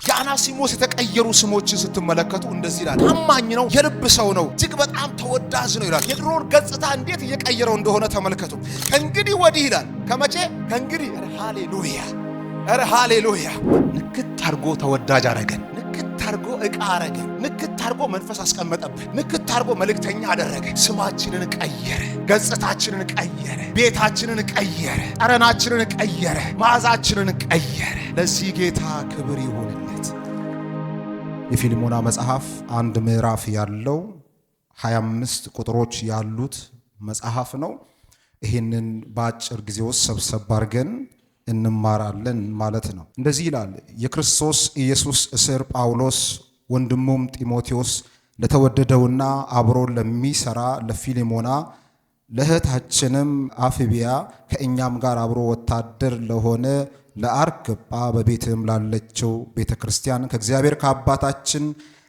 የአናሲሞስ የተቀየሩ ስሞችን ስትመለከቱ እንደዚህ ይላል። ታማኝ ነው፣ የልብ ሰው ነው፣ እጅግ በጣም ተወዳጅ ነው ይላል። የድሮውን ገጽታ እንዴት እየቀየረው እንደሆነ ተመልከቱ። ከእንግዲህ ወዲህ ይላል። ከመቼ ከእንግዲህ? ሃሌሉያ፣ ኧረ ሃሌሉያ። ንክት አድርጎ ተወዳጅ አረገን። ንክት አድርጎ ዕቃ አረገን። ንክት አድርጎ መንፈስ አስቀመጠብን። ንክት አድርጎ መልእክተኛ አደረገ። ስማችንን ቀየረ፣ ገጽታችንን ቀየረ፣ ቤታችንን ቀየረ፣ ጠረናችንን ቀየረ፣ መዓዛችንን ቀየረ። ለዚህ ጌታ ክብር ይሁንለት። የፊልሞና መጽሐፍ አንድ ምዕራፍ ያለው 25 ቁጥሮች ያሉት መጽሐፍ ነው። ይህንን በአጭር ጊዜ ውስጥ ሰብሰብ አድርገን እንማራለን ማለት ነው። እንደዚህ ይላል። የክርስቶስ ኢየሱስ እስር ጳውሎስ ወንድሙም ጢሞቴዎስ ለተወደደውና አብሮ ለሚሰራ ለፊልሞና ለእህታችንም አፍቢያ ከእኛም ጋር አብሮ ወታደር ለሆነ ለአርክጳ በቤትም ላለችው ቤተ ክርስቲያን ከእግዚአብሔር ከአባታችን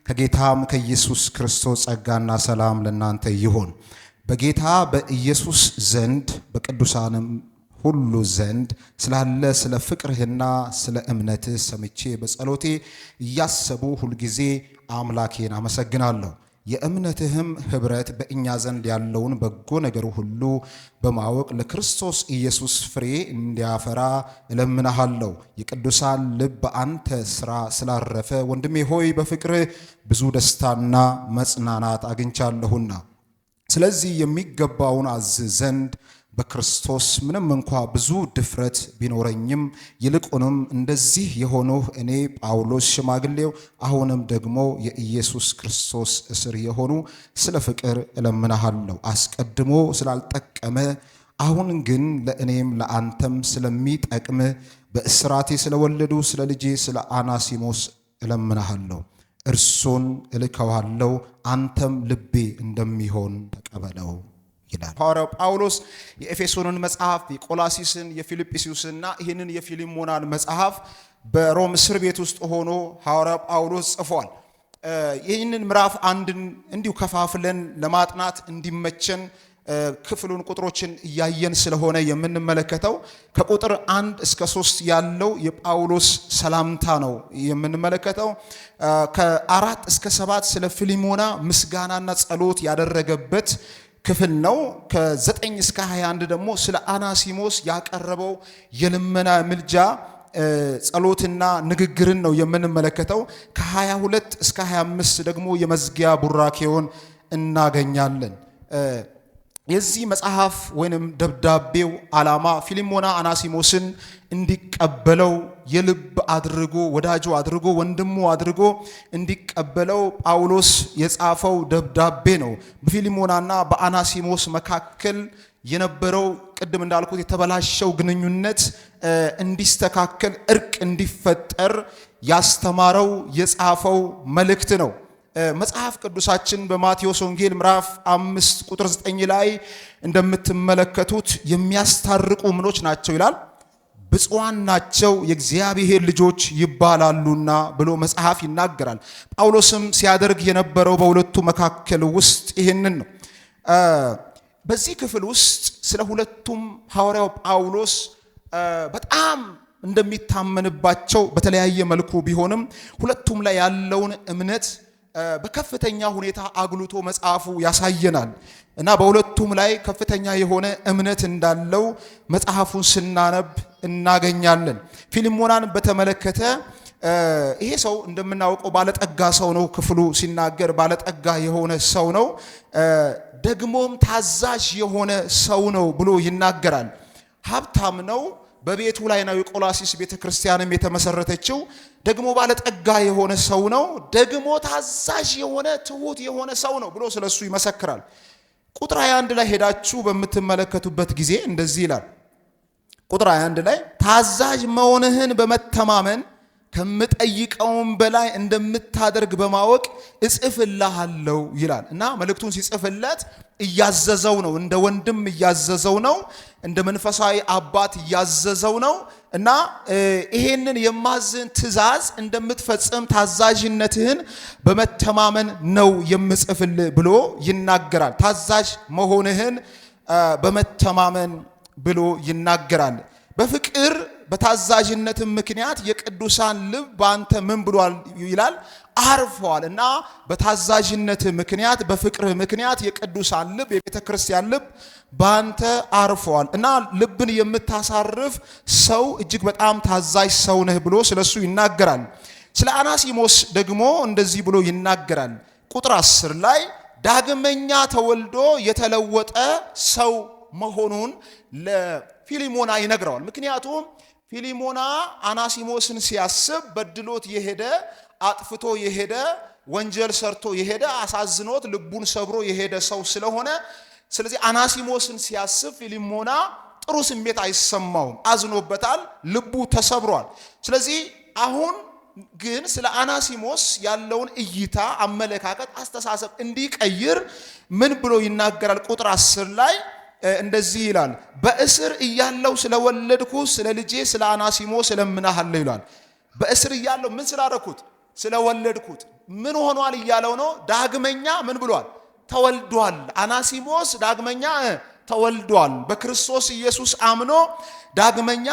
ከጌታም ከኢየሱስ ክርስቶስ ጸጋና ሰላም ለእናንተ ይሁን። በጌታ በኢየሱስ ዘንድ በቅዱሳንም ሁሉ ዘንድ ስላለ ስለ ፍቅርህና ስለ እምነትህ ሰምቼ በጸሎቴ እያሰቡ ሁልጊዜ አምላኬን አመሰግናለሁ። የእምነትህም ኅብረት በእኛ ዘንድ ያለውን በጎ ነገር ሁሉ በማወቅ ለክርስቶስ ኢየሱስ ፍሬ እንዲያፈራ እለምንሃለሁ። የቅዱሳን ልብ በአንተ ሥራ ስላረፈ ወንድሜ ሆይ በፍቅርህ ብዙ ደስታና መጽናናት አግኝቻለሁና ስለዚህ የሚገባውን አዝዝ ዘንድ በክርስቶስ ምንም እንኳ ብዙ ድፍረት ቢኖረኝም ይልቁንም እንደዚህ የሆንሁ እኔ ጳውሎስ ሽማግሌው አሁንም ደግሞ የኢየሱስ ክርስቶስ እስር የሆኑ ስለ ፍቅር እለምንሃለሁ። አስቀድሞ ስላልጠቀመ አሁን ግን ለእኔም ለአንተም ስለሚጠቅም በእስራቴ ስለወለዱ ስለ ልጄ ስለ አናሲሞስ እለምንሃለሁ። እርሱን እልከዋለሁ፣ አንተም ልቤ እንደሚሆን ተቀበለው ይላል ሐዋርያው ጳውሎስ። የኤፌሶንን መጽሐፍ፣ የቆላሲስን፣ የፊልጵስዩስና ይህንን የፊልሞናን መጽሐፍ በሮም እስር ቤት ውስጥ ሆኖ ሐዋርያው ጳውሎስ ጽፏል። ይህንን ምዕራፍ አንድን እንዲሁ ከፋፍለን ለማጥናት እንዲመቸን ክፍሉን ቁጥሮችን እያየን ስለሆነ የምንመለከተው ከቁጥር 1 እስከ 3 ያለው የጳውሎስ ሰላምታ ነው የምንመለከተው። ከ4 እስከ 7 ስለ ፊልሞና ምስጋናና ጸሎት ያደረገበት ክፍል ነው። ከ9 እስከ 21 ደግሞ ስለ አናሲሞስ ያቀረበው የልመና ምልጃ ጸሎትና ንግግርን ነው የምንመለከተው። ከ22 እስከ 25 ደግሞ የመዝጊያ ቡራኬውን እናገኛለን። የዚህ መጽሐፍ ወይንም ደብዳቤው ዓላማ ፊልሞና አናሲሞስን እንዲቀበለው የልብ አድርጎ ወዳጁ አድርጎ ወንድሙ አድርጎ እንዲቀበለው ጳውሎስ የጻፈው ደብዳቤ ነው። በፊልሞናና በአናሲሞስ መካከል የነበረው ቅድም እንዳልኩት የተበላሸው ግንኙነት እንዲስተካከል፣ እርቅ እንዲፈጠር ያስተማረው የጻፈው መልእክት ነው። መጽሐፍ ቅዱሳችን በማቴዎስ ወንጌል ምዕራፍ 5 ቁጥር 9 ላይ እንደምትመለከቱት የሚያስታርቁ ምኖች ናቸው ይላል። ብፁዓን ናቸው የእግዚአብሔር ልጆች ይባላሉና ብሎ መጽሐፍ ይናገራል። ጳውሎስም ሲያደርግ የነበረው በሁለቱ መካከል ውስጥ ይህንን ነው። በዚህ ክፍል ውስጥ ስለ ሁለቱም ሐዋርያው ጳውሎስ በጣም እንደሚታመንባቸው በተለያየ መልኩ ቢሆንም ሁለቱም ላይ ያለውን እምነት በከፍተኛ ሁኔታ አጉልቶ መጽሐፉ ያሳየናል እና በሁለቱም ላይ ከፍተኛ የሆነ እምነት እንዳለው መጽሐፉን ስናነብ እናገኛለን። ፊልሞናን በተመለከተ ይሄ ሰው እንደምናውቀው ባለጠጋ ሰው ነው። ክፍሉ ሲናገር ባለጠጋ የሆነ ሰው ነው፣ ደግሞም ታዛዥ የሆነ ሰው ነው ብሎ ይናገራል። ሀብታም ነው። በቤቱ ላይ ነው የቆላሲስ ቤተክርስቲያንም የተመሰረተችው። ደግሞ ባለጠጋ የሆነ ሰው ነው። ደግሞ ታዛዥ የሆነ ትሁት የሆነ ሰው ነው ብሎ ስለሱ ይመሰክራል። ቁጥር 21 ላይ ሄዳችሁ በምትመለከቱበት ጊዜ እንደዚህ ይላል። ቁጥር 21 ላይ ታዛዥ መሆንህን በመተማመን ከምጠይቀውም በላይ እንደምታደርግ በማወቅ እጽፍልሃለሁ ይላል እና መልእክቱን ሲጽፍለት እያዘዘው ነው። እንደ ወንድም እያዘዘው ነው። እንደ መንፈሳዊ አባት እያዘዘው ነው እና ይሄንን የማዝን ትእዛዝ እንደምትፈጽም ታዛዥነትህን በመተማመን ነው የምጽፍልህ ብሎ ይናገራል። ታዛዥ መሆንህን በመተማመን ብሎ ይናገራል። በፍቅር በታዛዥነት ምክንያት የቅዱሳን ልብ ባንተ ምን ብሏል ይላል አርፏል። እና በታዛዥነት ምክንያት በፍቅርህ ምክንያት የቅዱሳን ልብ የቤተክርስቲያን ልብ ባንተ አርፏል። እና ልብን የምታሳርፍ ሰው እጅግ በጣም ታዛዥ ሰው ነህ ብሎ ስለሱ ይናገራል። ስለ አናሲሞስ ደግሞ እንደዚህ ብሎ ይናገራል። ቁጥር 10 ላይ ዳግመኛ ተወልዶ የተለወጠ ሰው መሆኑን ለፊሊሞና ይነግረዋል። ምክንያቱም ፊሊሞና አናሲሞስን ሲያስብ በድሎት የሄደ አጥፍቶ የሄደ ወንጀል ሰርቶ የሄደ አሳዝኖት ልቡን ሰብሮ የሄደ ሰው ስለሆነ ስለዚህ አናሲሞስን ሲያስብ ፊሊሞና ጥሩ ስሜት አይሰማውም፣ አዝኖበታል፣ ልቡ ተሰብሯል። ስለዚህ አሁን ግን ስለ አናሲሞስ ያለውን እይታ፣ አመለካከት፣ አስተሳሰብ እንዲቀይር ምን ብሎ ይናገራል? ቁጥር 10 ላይ እንደዚህ ይላል፣ በእስር እያለው ስለወለድኩ ስለ ልጄ ስለ አናሲሞስ እለምንሃለሁ ይላል። በእስር እያለው ምን ስላደረኩት? ስለወለድኩት። ምን ሆኗል እያለው ነው? ዳግመኛ ምን ብሏል? ተወልዷል። አናሲሞስ ዳግመኛ ተወልዷል። በክርስቶስ ኢየሱስ አምኖ ዳግመኛ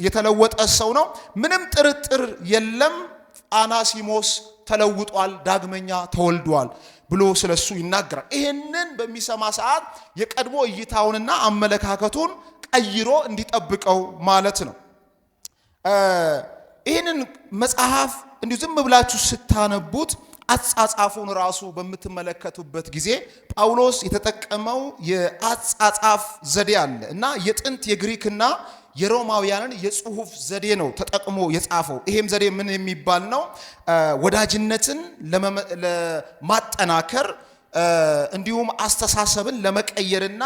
የተለወጠ ሰው ነው። ምንም ጥርጥር የለም። አናሲሞስ ተለውጧል፣ ዳግመኛ ተወልዷል ብሎ ስለሱ ይናገራል። ይሄንን በሚሰማ ሰዓት የቀድሞ እይታውንና አመለካከቱን ቀይሮ እንዲጠብቀው ማለት ነው። ይሄንን መጽሐፍ እንዲሁ ዝም ብላችሁ ስታነቡት አጻጻፉን ራሱ በምትመለከቱበት ጊዜ ጳውሎስ የተጠቀመው የአጻጻፍ ዘዴ አለ እና የጥንት የግሪክና የሮማውያንን የጽሁፍ ዘዴ ነው ተጠቅሞ የጻፈው። ይሄም ዘዴ ምን የሚባል ነው? ወዳጅነትን ለማጠናከር እንዲሁም አስተሳሰብን ለመቀየርና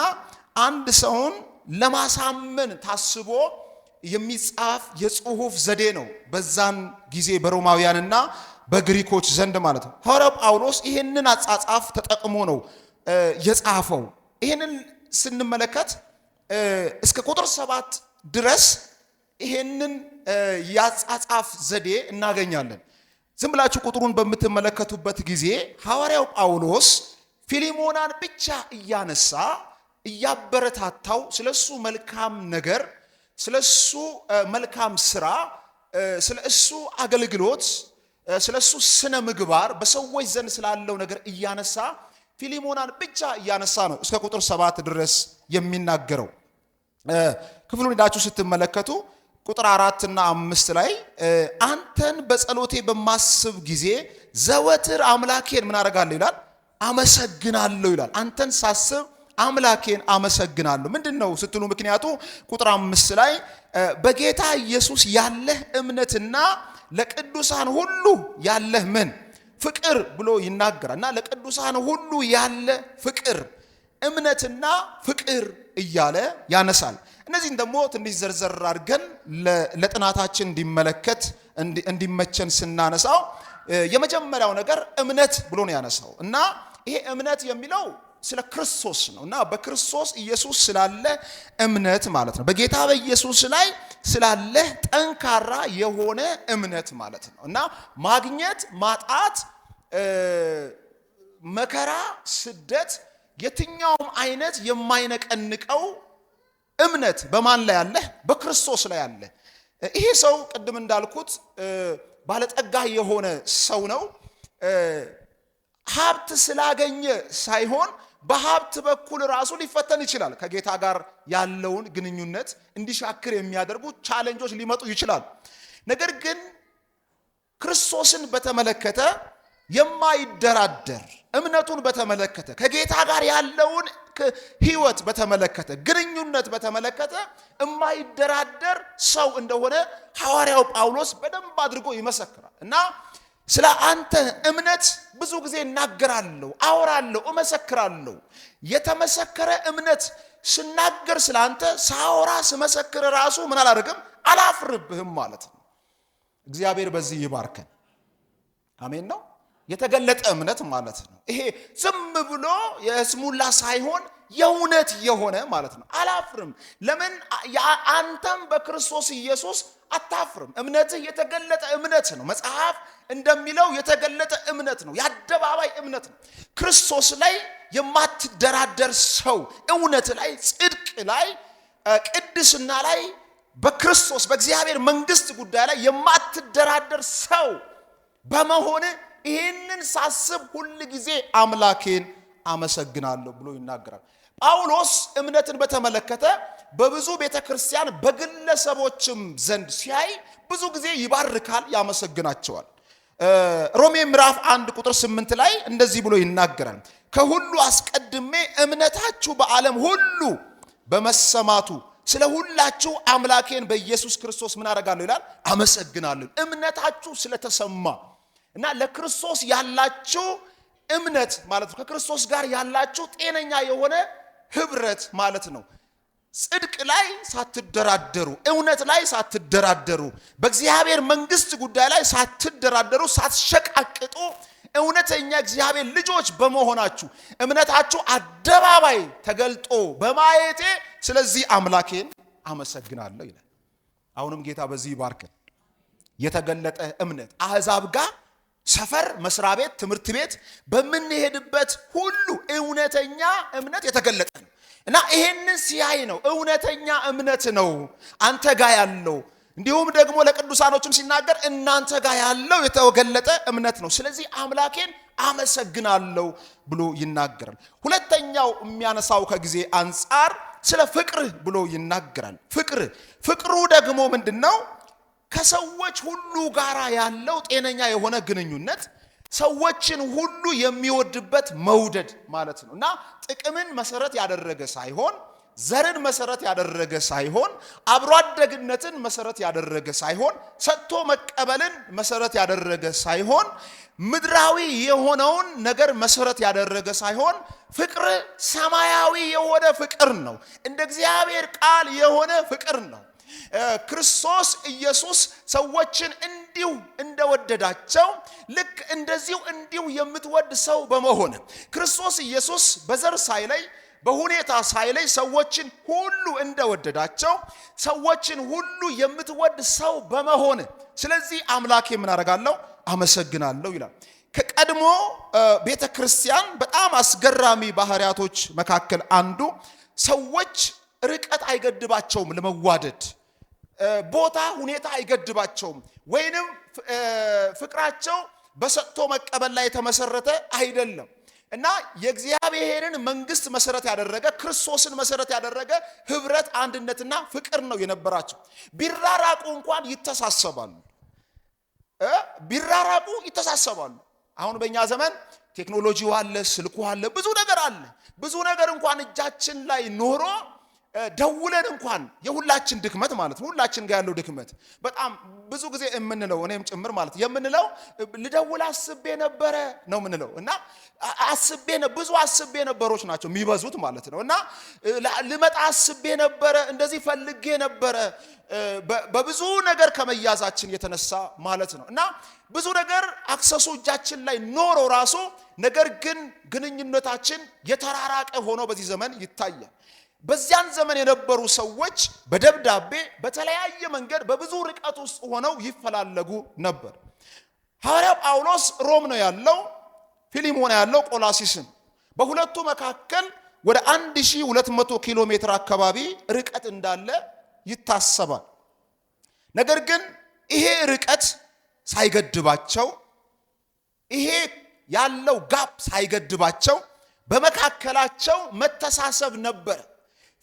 አንድ ሰውን ለማሳመን ታስቦ የሚጻፍ የጽሁፍ ዘዴ ነው በዛን ጊዜ በሮማውያንና በግሪኮች ዘንድ ማለት ነው። ሐዋርያው ጳውሎስ ይሄንን አጻጻፍ ተጠቅሞ ነው የጻፈው። ይሄንን ስንመለከት እስከ ቁጥር 7 ድረስ ይሄንን ያጻጻፍ ዘዴ እናገኛለን። ዝም ብላችሁ ቁጥሩን በምትመለከቱበት ጊዜ ሐዋርያው ጳውሎስ ፊሊሞናን ብቻ እያነሳ እያበረታታው ስለሱ መልካም ነገር፣ ስለሱ መልካም ስራ፣ ስለሱ አገልግሎት፣ ስለሱ ስነ ምግባር በሰዎች ዘንድ ስላለው ነገር እያነሳ ፊሊሞናን ብቻ እያነሳ ነው እስከ ቁጥር 7 ድረስ የሚናገረው። ክፍሉን ሄዳችሁ ስትመለከቱ ቁጥር 4 እና 5 ላይ አንተን በጸሎቴ በማስብ ጊዜ ዘወትር አምላኬን ምን አደርጋለሁ ይላል? አመሰግናለሁ ይላል። አንተን ሳስብ አምላኬን አመሰግናለሁ። ምንድነው ስትሉ ምክንያቱ ቁጥር 5 ላይ በጌታ ኢየሱስ ያለህ እምነትና ለቅዱሳን ሁሉ ያለህ ምን ፍቅር ብሎ ይናገራልና ለቅዱሳን ሁሉ ያለ ፍቅር፣ እምነትና ፍቅር እያለ ያነሳል። እነዚህን ደግሞ ትንሽ ዘርዘር አድርገን ለጥናታችን እንዲመለከት እንዲመቸን ስናነሳው የመጀመሪያው ነገር እምነት ብሎ ነው ያነሳው እና ይሄ እምነት የሚለው ስለ ክርስቶስ ነው እና በክርስቶስ ኢየሱስ ስላለ እምነት ማለት ነው። በጌታ በኢየሱስ ላይ ስላለ ጠንካራ የሆነ እምነት ማለት ነው እና ማግኘት፣ ማጣት፣ መከራ፣ ስደት፣ የትኛውም አይነት የማይነቀንቀው እምነት በማን ላይ አለ? በክርስቶስ ላይ አለ። ይሄ ሰው ቅድም እንዳልኩት ባለጠጋ የሆነ ሰው ነው። ሀብት ስላገኘ ሳይሆን በሀብት በኩል ራሱ ሊፈተን ይችላል። ከጌታ ጋር ያለውን ግንኙነት እንዲሻክር የሚያደርጉ ቻሌንጆች ሊመጡ ይችላል። ነገር ግን ክርስቶስን በተመለከተ የማይደራደር እምነቱን በተመለከተ ከጌታ ጋር ያለውን ህይወት በተመለከተ ግንኙነት በተመለከተ የማይደራደር ሰው እንደሆነ ሐዋርያው ጳውሎስ በደንብ አድርጎ ይመሰክራል እና ስለ አንተ እምነት ብዙ ጊዜ እናገራለሁ፣ አወራለሁ፣ እመሰክራለሁ። የተመሰከረ እምነት ስናገር ስለ አንተ ሳወራ ስመሰክር ራሱ ምን አላደርግም? አላፍርብህም ማለት ነው። እግዚአብሔር በዚህ ይባርከን። አሜን ነው። የተገለጠ እምነት ማለት ነው። ይሄ ዝም ብሎ የስሙላ ሳይሆን የእውነት የሆነ ማለት ነው። አላፍርም። ለምን? አንተም በክርስቶስ ኢየሱስ አታፍርም። እምነትህ የተገለጠ እምነት ነው። መጽሐፍ እንደሚለው የተገለጠ እምነት ነው። የአደባባይ እምነት ነው። ክርስቶስ ላይ የማትደራደር ሰው፣ እውነት ላይ፣ ጽድቅ ላይ፣ ቅድስና ላይ በክርስቶስ በእግዚአብሔር መንግስት ጉዳይ ላይ የማትደራደር ሰው በመሆን ይህንን ሳስብ ሁሉ ጊዜ አምላኬን አመሰግናለሁ ብሎ ይናገራል። ጳውሎስ እምነትን በተመለከተ በብዙ ቤተክርስቲያን በግለሰቦችም ዘንድ ሲያይ ብዙ ጊዜ ይባርካል፣ ያመሰግናቸዋል። ሮሜ ምዕራፍ 1 ቁጥር 8 ላይ እንደዚህ ብሎ ይናገራል። ከሁሉ አስቀድሜ እምነታችሁ በዓለም ሁሉ በመሰማቱ ስለ ሁላችሁ አምላኬን በኢየሱስ ክርስቶስ ምን አደርጋለሁ ይላል? አመሰግናለሁ። እምነታችሁ ስለተሰማ እና ለክርስቶስ ያላችሁ እምነት ማለት ነው። ከክርስቶስ ጋር ያላችሁ ጤነኛ የሆነ ህብረት ማለት ነው። ጽድቅ ላይ ሳትደራደሩ፣ እውነት ላይ ሳትደራደሩ፣ በእግዚአብሔር መንግስት ጉዳይ ላይ ሳትደራደሩ፣ ሳትሸቃቅጡ እውነተኛ እግዚአብሔር ልጆች በመሆናችሁ እምነታችሁ አደባባይ ተገልጦ በማየቴ ስለዚህ አምላኬን አመሰግናለሁ ይላል። አሁንም ጌታ በዚህ ይባርከን። የተገለጠ እምነት አሕዛብ ጋር ሰፈር፣ መስሪያ ቤት፣ ትምህርት ቤት በምንሄድበት ሁሉ እውነተኛ እምነት የተገለጠ ነው እና ይሄንን ሲያይ ነው እውነተኛ እምነት ነው አንተ ጋር ያለው። እንዲሁም ደግሞ ለቅዱሳኖችም ሲናገር እናንተ ጋር ያለው የተገለጠ እምነት ነው፣ ስለዚህ አምላኬን አመሰግናለሁ ብሎ ይናገራል። ሁለተኛው የሚያነሳው ከጊዜ አንፃር ስለ ፍቅር ብሎ ይናገራል። ፍቅሩ ደግሞ ምንድነው? ከሰዎች ሁሉ ጋር ያለው ጤነኛ የሆነ ግንኙነት፣ ሰዎችን ሁሉ የሚወድበት መውደድ ማለት ነው እና ጥቅምን መሰረት ያደረገ ሳይሆን፣ ዘርን መሰረት ያደረገ ሳይሆን፣ አብሮ አደግነትን መሰረት ያደረገ ሳይሆን፣ ሰጥቶ መቀበልን መሰረት ያደረገ ሳይሆን፣ ምድራዊ የሆነውን ነገር መሰረት ያደረገ ሳይሆን፣ ፍቅር ሰማያዊ የሆነ ፍቅር ነው። እንደ እግዚአብሔር ቃል የሆነ ፍቅር ነው። ክርስቶስ ኢየሱስ ሰዎችን እንዲሁ እንደወደዳቸው ልክ እንደዚሁ እንዲሁ የምትወድ ሰው በመሆን ክርስቶስ ኢየሱስ በዘር ሳይለይ በሁኔታ ሳይለይ ሰዎችን ሁሉ እንደወደዳቸው ሰዎችን ሁሉ የምትወድ ሰው በመሆን ስለዚህ አምላኬ ምን አደርጋለሁ? አመሰግናለሁ ይላል። ከቀድሞ ቤተክርስቲያን በጣም አስገራሚ ባህሪያቶች መካከል አንዱ ሰዎች ርቀት አይገድባቸውም ለመዋደድ፣ ቦታ ሁኔታ አይገድባቸውም፣ ወይንም ፍቅራቸው በሰጥቶ መቀበል ላይ የተመሰረተ አይደለም እና የእግዚአብሔርን መንግስት መሰረት ያደረገ ክርስቶስን መሰረት ያደረገ ህብረት፣ አንድነትና ፍቅር ነው የነበራቸው። ቢራራቁ እንኳን ይተሳሰባሉ። አሁን በእኛ ዘመን ቴክኖሎጂው አለ፣ ስልኩ አለ፣ ብዙ ነገር አለ። ብዙ ነገር እንኳን እጃችን ላይ ኖሮ ደውለን እንኳን የሁላችን ድክመት ማለት ነው፣ ሁላችን ጋር ያለው ድክመት በጣም ብዙ ጊዜ የምንለው እኔም ጭምር ማለት የምንለው ልደውል አስቤ ነበረ ነው የምንለው እና ብዙ አስቤ ነበሮች ናቸው የሚበዙት ማለት ነው እና ልመጣ አስቤ ነበረ፣ እንደዚህ ፈልጌ ነበረ፣ በብዙ ነገር ከመያዛችን የተነሳ ማለት ነው እና ብዙ ነገር አክሰሱ እጃችን ላይ ኖሮ ራሱ ነገር ግን ግንኙነታችን የተራራቀ ሆኖ በዚህ ዘመን ይታያል። በዚያን ዘመን የነበሩ ሰዎች በደብዳቤ በተለያየ መንገድ በብዙ ርቀት ውስጥ ሆነው ይፈላለጉ ነበር። ሐዋርያው ጳውሎስ ሮም ነው ያለው፣ ፊሊሞና ያለው ቆላሲስን። በሁለቱ መካከል ወደ 1200 ኪሎ ሜትር አካባቢ ርቀት እንዳለ ይታሰባል። ነገር ግን ይሄ ርቀት ሳይገድባቸው፣ ይሄ ያለው ጋፕ ሳይገድባቸው በመካከላቸው መተሳሰብ ነበር።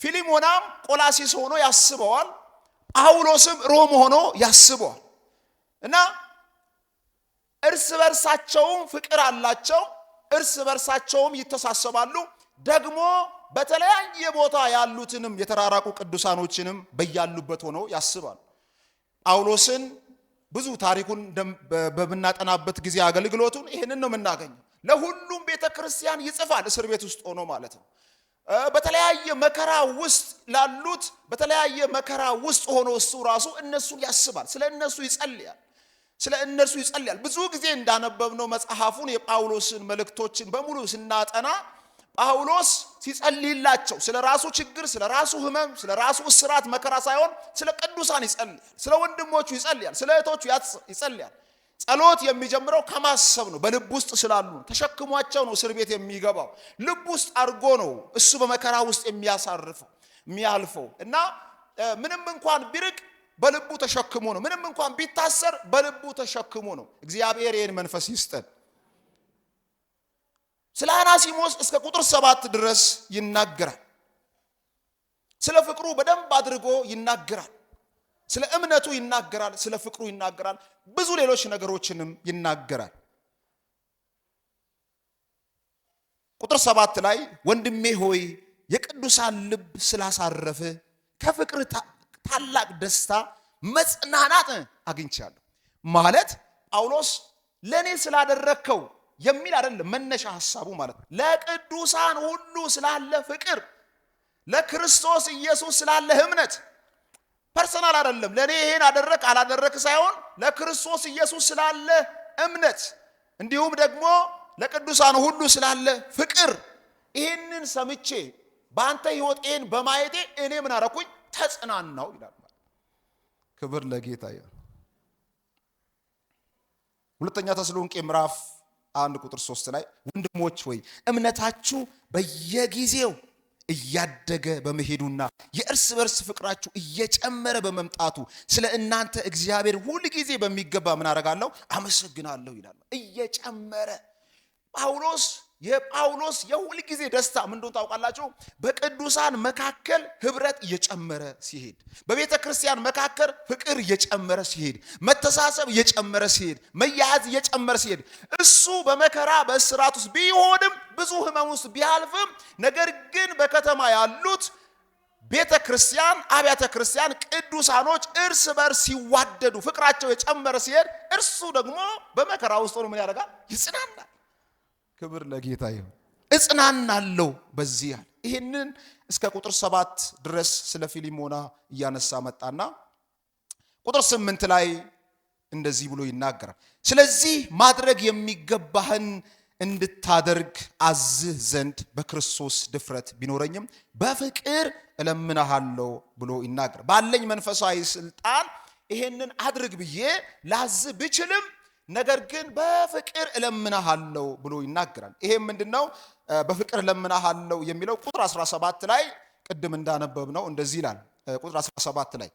ፊሊሞናም ቆላሲስ ሆኖ ያስበዋል፣ ጳውሎስም ሮም ሆኖ ያስበዋል እና እርስ በርሳቸውም ፍቅር አላቸው፣ እርስ በርሳቸውም ይተሳሰባሉ። ደግሞ በተለያየ ቦታ ያሉትንም የተራራቁ ቅዱሳኖችንም በያሉበት ሆኖ ያስባሉ። ጳውሎስን ብዙ ታሪኩን በምናጠናበት ጊዜ አገልግሎቱን ይሄንን ነው የምናገኘው። ለሁሉም ቤተክርስቲያን ይጽፋል፣ እስር ቤት ውስጥ ሆኖ ማለት ነው። በተለያየ መከራ ውስጥ ላሉት በተለያየ መከራ ውስጥ ሆኖ እሱ ራሱ እነሱን ያስባል፣ ስለ እነሱ ይጸልያል። ብዙ ጊዜ እንዳነበብነው መጽሐፉን የጳውሎስን መልእክቶችን በሙሉ ስናጠና ጳውሎስ ሲጸልይላቸው ስለ ራሱ ችግር፣ ስለ ራሱ ህመም፣ ስለ ራሱ እስራት መከራ ሳይሆን ስለ ቅዱሳን ይጸልያል፣ ስለ ወንድሞቹ ይጸልያል፣ ስለ እህቶቹ ይጸልያል። ጸሎት የሚጀምረው ከማሰብ ነው። በልብ ውስጥ ስላሉ ተሸክሟቸው ነው እስር ቤት የሚገባው። ልብ ውስጥ አድርጎ ነው እሱ በመከራ ውስጥ የሚያልፈው እና ምንም እንኳን ቢርቅ በልቡ ተሸክሞ ነው። ምንም እንኳን ቢታሰር በልቡ ተሸክሞ ነው። እግዚአብሔር ይህን መንፈስ ይስጠን። ስለ አናሲሞስ እስከ ቁጥር 7 ድረስ ይናገራል። ስለ ፍቅሩ በደንብ አድርጎ ይናገራል። ስለ እምነቱ ይናገራል። ስለ ፍቅሩ ይናገራል። ብዙ ሌሎች ነገሮችንም ይናገራል። ቁጥር 7 ላይ ወንድሜ ሆይ የቅዱሳን ልብ ስላሳረፈ ከፍቅር ታላቅ ደስታ መጽናናት አግኝቻለሁ። ማለት ጳውሎስ ለኔ ስላደረከው የሚል አይደለም መነሻ ሐሳቡ ማለት ነው። ለቅዱሳን ሁሉ ስላለ ፍቅር፣ ለክርስቶስ ኢየሱስ ስላለ እምነት ፐርሰናል አይደለም። ለኔ ይሄን አደረክ አላደረክ ሳይሆን ለክርስቶስ ኢየሱስ ስላለ እምነት እንዲሁም ደግሞ ለቅዱሳን ሁሉ ስላለ ፍቅር ይሄንን ሰምቼ በአንተ ሕይወቴን በማየቴ እኔ ምን አረኩኝ? ተጽናናው ይላል። ክብር ለጌታ ይሁን። ሁለተኛ ተሰሎንቄ ምዕራፍ 1 ቁጥር 3 ላይ ወንድሞች ሆይ እምነታችሁ በየጊዜው እያደገ በመሄዱና የእርስ በርስ ፍቅራችሁ እየጨመረ በመምጣቱ ስለ እናንተ እግዚአብሔር ሁሉ ጊዜ በሚገባ ምን አደርጋለሁ? አመሰግናለሁ ይላል። እየጨመረ የጳውሎስ የሁሉ ጊዜ ደስታ ምን እንደሆነ ታውቃላችሁ? በቅዱሳን መካከል ህብረት እየጨመረ ሲሄድ፣ በቤተ ክርስቲያን መካከል ፍቅር እየጨመረ ሲሄድ፣ መተሳሰብ እየጨመረ ሲሄድ፣ መያያዝ እየጨመረ ሲሄድ፣ እሱ በመከራ በእስራት ውስጥ ቢሆንም ብዙ ህመም ውስጥ ቢያልፍም ነገር ግን በከተማ ያሉት ቤተ ክርስቲያን አብያተ ክርስቲያን ቅዱሳኖች እርስ በርስ ሲዋደዱ ፍቅራቸው የጨመረ ሲሄድ እርሱ ደግሞ በመከራ ውስጥ ሆኖ ምን ያደርጋል? ይጽናናል። ክብር ለጌታ ይሁን። እጽናናለሁ በዚህ ያህል። ይሄንን እስከ ቁጥር 7 ድረስ ስለ ፊሊሞና እያነሳ መጣና ቁጥር 8 ላይ እንደዚህ ብሎ ይናገራል። ስለዚህ ማድረግ የሚገባህን እንድታደርግ አዝህ ዘንድ በክርስቶስ ድፍረት ቢኖረኝም በፍቅር እለምንሃለሁ ብሎ ይናገራል። ባለኝ መንፈሳዊ ስልጣን ይሄንን አድርግ ብዬ ላዝህ ብችልም ነገር ግን በፍቅር እለምንሃለሁ ብሎ ይናገራል። ይሄም ምንድነው? በፍቅር እለምንሃለሁ የሚለው ቁጥር 17 ላይ ቅድም እንዳነበብነው እንደዚህ ይላል። ቁጥር 17 ላይ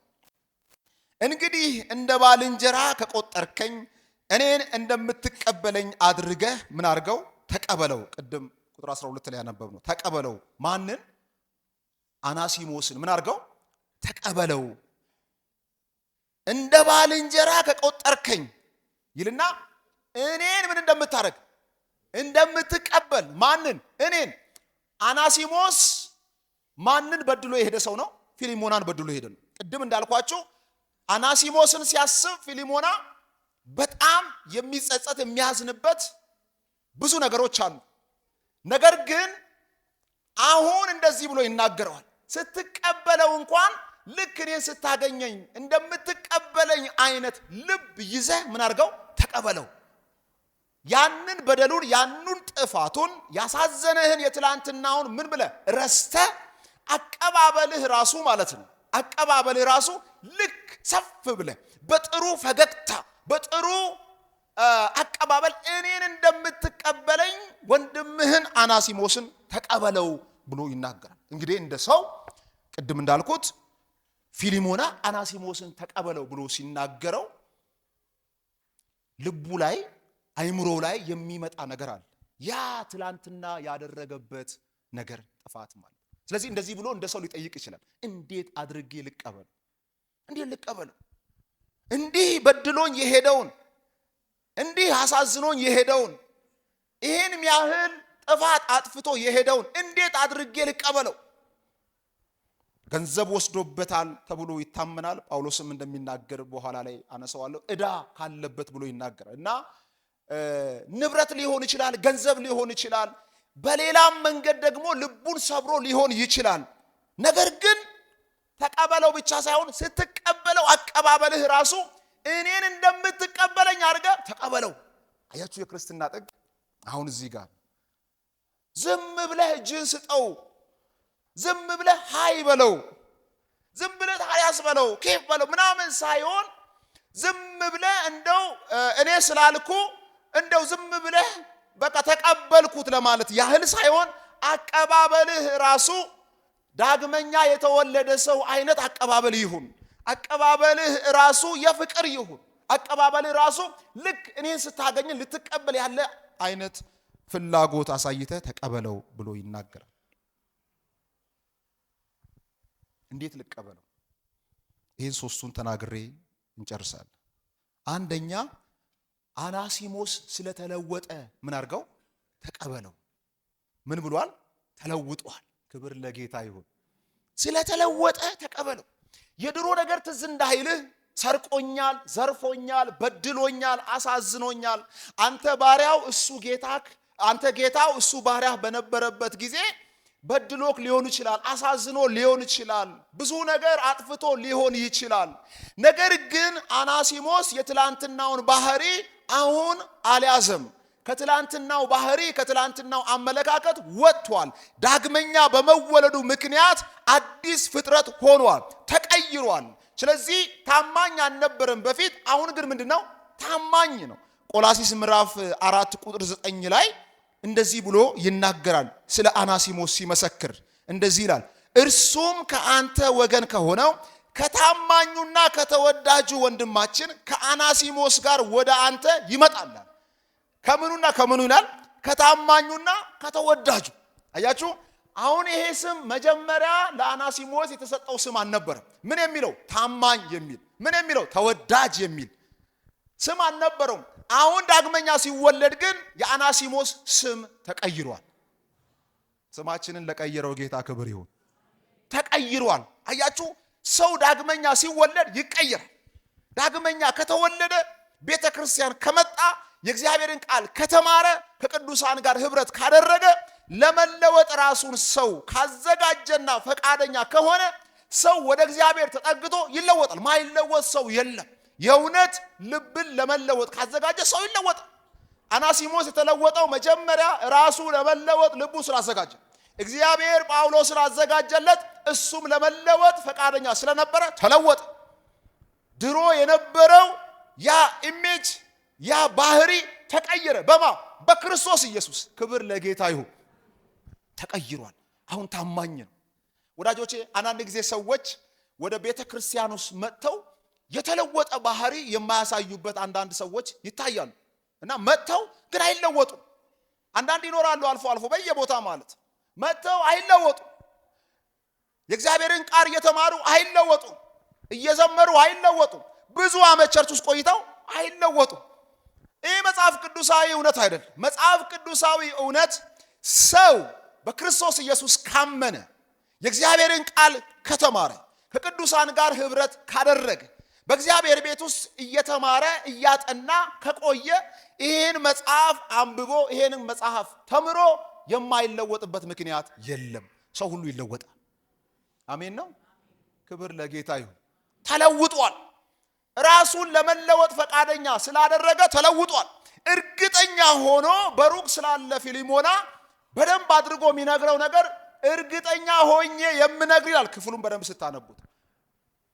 እንግዲህ እንደ ባልንጀራ ከቆጠርከኝ እኔን እንደምትቀበለኝ አድርገህ ምን አድርገው? ተቀበለው። ቅድም ቁጥር 12 ላይ ያነበብነው ተቀበለው። ማንን? አናሲሞስን ምን አድርገው? ተቀበለው። እንደ ባልንጀራ ከቆጠርከኝ ይልና እኔን ምን እንደምታረግ? እንደምትቀበል። ማንን? እኔን። አናሲሞስ ማንን በድሎ የሄደ ሰው ነው? ፊሊሞናን በድሎ የሄደ ነው። ቅድም እንዳልኳችሁ አናሲሞስን ሲያስብ ፊሊሞና በጣም የሚጸጸት የሚያዝንበት ብዙ ነገሮች አሉ። ነገር ግን አሁን እንደዚህ ብሎ ይናገረዋል። ስትቀበለው እንኳን ልክ እኔን ስታገኘኝ እንደምትቀበለኝ አይነት ልብ ይዘህ ምን አድርገው? ተቀበለው። ያንን በደሉን ያንን ጥፋቱን ያሳዘነህን የትላንትናውን ምን ብለህ ረስተህ አቀባበልህ ራሱ ማለት ነው። አቀባበልህ ራሱ ልክ ሰፍ ብለህ በጥሩ ፈገግታ በጥሩ አቀባበል እኔን እንደምትቀበለኝ ወንድምህን አናሲሞስን ተቀበለው ብሎ ይናገራል። እንግዲህ እንደ ሰው ቅድም እንዳልኩት ፊሊሞና አናሲሞስን ተቀበለው ብሎ ሲናገረው ልቡ ላይ አይምሮው ላይ የሚመጣ ነገር አለ። ያ ትላንትና ያደረገበት ነገር ጥፋት ማለት። ስለዚህ እንደዚህ ብሎ እንደ ሰው ሊጠይቅ ይችላል። እንዴት አድርጌ ልቀበለው? እንዴት ልቀበለው? እንዲህ በድሎኝ የሄደውን እንዲህ አሳዝኖኝ የሄደውን ይሄን ያህል ጥፋት አጥፍቶ የሄደውን እንዴት አድርጌ ልቀበለው? ገንዘብ ወስዶበታል ተብሎ ይታመናል። ጳውሎስም እንደሚናገር በኋላ ላይ አነሳዋለሁ ዕዳ ካለበት ብሎ ይናገራል። እና ንብረት ሊሆን ይችላል፣ ገንዘብ ሊሆን ይችላል፣ በሌላም መንገድ ደግሞ ልቡን ሰብሮ ሊሆን ይችላል። ነገር ግን ተቀበለው ብቻ ሳይሆን ስትቀበለው አቀባበልህ ራሱ እኔን እንደምትቀበለኝ አድርገህ ተቀበለው። አያችሁ የክርስትና ጥግ አሁን እዚህ ጋር ዝም ብለህ እጅን ስጠው፣ ዝም ብለህ ሃይ በለው፣ ዝም ብለህ ሃያስ በለው፣ ኬፍ በለው ምናምን ሳይሆን ዝም ብለህ እንደው እኔ ስላልኩ እንደው ዝም ብለህ በቃ ተቀበልኩት ለማለት ያህል ሳይሆን አቀባበልህ ራሱ ዳግመኛ የተወለደ ሰው አይነት አቀባበል ይሁን። አቀባበልህ ራሱ የፍቅር ይሁን። አቀባበልህ ራሱ ልክ እኔን ስታገኝ ልትቀበል ያለ አይነት ፍላጎት አሳይተህ ተቀበለው ብሎ ይናገራል። እንዴት ልቀበለው? ይህን ሶስቱን ተናግሬ እንጨርሳለን። አንደኛ አናሲሞስ ስለተለወጠ ምን አድርገው? ተቀበለው። ምን ብሏል? ተለውጧል። ክብር ለጌታ ይሁን። ስለተለወጠ ተቀበለው። የድሮ ነገር ትዝ እንዳይልህ ሰርቆኛል፣ ዘርፎኛል፣ በድሎኛል፣ አሳዝኖኛል። አንተ ባሪያው እሱ ጌታክ፣ አንተ ጌታው እሱ ባሪያህ በነበረበት ጊዜ በድሎክ ሊሆን ይችላል፣ አሳዝኖ ሊሆን ይችላል፣ ብዙ ነገር አጥፍቶ ሊሆን ይችላል። ነገር ግን አናሲሞስ የትላንትናውን ባህሪ አሁን አልያዘም። ከትላንትናው ባህሪ ከትላንትናው አመለካከት ወጥቷል። ዳግመኛ በመወለዱ ምክንያት አዲስ ፍጥረት ሆኗል፣ ተቀይሯል። ስለዚህ ታማኝ አልነበረም በፊት፣ አሁን ግን ምንድነው? ታማኝ ነው። ቆላሲስ ምዕራፍ 4 ቁጥር 9 ላይ እንደዚህ ብሎ ይናገራል። ስለ አናሲሞስ ሲመሰክር እንደዚህ ይላል፣ እርሱም ከአንተ ወገን ከሆነው ከታማኙና ከተወዳጁ ወንድማችን ከአናሲሞስ ጋር ወደ አንተ ይመጣል። ከምኑና ከምኑ ይላል? ከታማኙና ከተወዳጁ። አያችሁ፣ አሁን ይሄ ስም መጀመሪያ ለአናሲሞስ የተሰጠው ስም አልነበረም። ምን የሚለው? ታማኝ የሚል። ምን የሚለው? ተወዳጅ የሚል ስም አልነበረውም። አሁን ዳግመኛ ሲወለድ ግን የአናሲሞስ ስም ተቀይሯል። ስማችንን ለቀየረው ጌታ ክብር ይሁን። ተቀይሯል። አያችሁ፣ ሰው ዳግመኛ ሲወለድ ይቀየራል። ዳግመኛ ከተወለደ ቤተ ክርስቲያን ከመጣ የእግዚአብሔርን ቃል ከተማረ ከቅዱሳን ጋር ህብረት ካደረገ ለመለወጥ ራሱን ሰው ካዘጋጀና ፈቃደኛ ከሆነ ሰው ወደ እግዚአብሔር ተጠግቶ ይለወጣል። ማይለወጥ ሰው የለም። የእውነት ልብን ለመለወጥ ካዘጋጀ ሰው ይለወጣል። አናሲሞስ የተለወጠው መጀመሪያ ራሱ ለመለወጥ ልቡ ስላዘጋጀ፣ እግዚአብሔር ጳውሎስን አዘጋጀለት፣ እሱም ለመለወጥ ፈቃደኛ ስለነበረ ተለወጠ። ድሮ የነበረው ያ ኢሜጅ ያ ባህሪ ተቀየረ። በማ? በክርስቶስ ኢየሱስ። ክብር ለጌታ ይሁን። ተቀይሯል። አሁን ታማኝ ነው። ወዳጆቼ፣ አንዳንድ ጊዜ ሰዎች ወደ ቤተ ክርስቲያን ውስጥ መጥተው የተለወጠ ባህሪ የማያሳዩበት አንዳንድ ሰዎች ይታያሉ እና መጥተው ግን አይለወጡም። አንዳንድ ይኖራሉ አልፎ አልፎ በየቦታ ማለት መጥተው አይለወጡም። የእግዚአብሔርን ቃል እየተማሩ አይለወጡም። እየዘመሩ አይለወጡም። ብዙ ዓመት ቸርች ውስጥ ቆይተው አይለወጡም። ይህ መጽሐፍ ቅዱሳዊ እውነት አይደለም። መጽሐፍ ቅዱሳዊ እውነት ሰው በክርስቶስ ኢየሱስ ካመነ፣ የእግዚአብሔርን ቃል ከተማረ፣ ከቅዱሳን ጋር ህብረት ካደረገ፣ በእግዚአብሔር ቤት ውስጥ እየተማረ እያጠና ከቆየ ይህን መጽሐፍ አንብቦ ይህን መጽሐፍ ተምሮ የማይለወጥበት ምክንያት የለም። ሰው ሁሉ ይለወጣል። አሜን ነው። ክብር ለጌታ ይሁን። ተለውጧል። ራሱን ለመለወጥ ፈቃደኛ ስላደረገ ተለውጧል። እርግጠኛ ሆኖ በሩቅ ስላለ ፊሊሞና በደንብ አድርጎ የሚነግረው ነገር እርግጠኛ ሆኜ የምነግር ይላል። ክፍሉን በደንብ ስታነቡት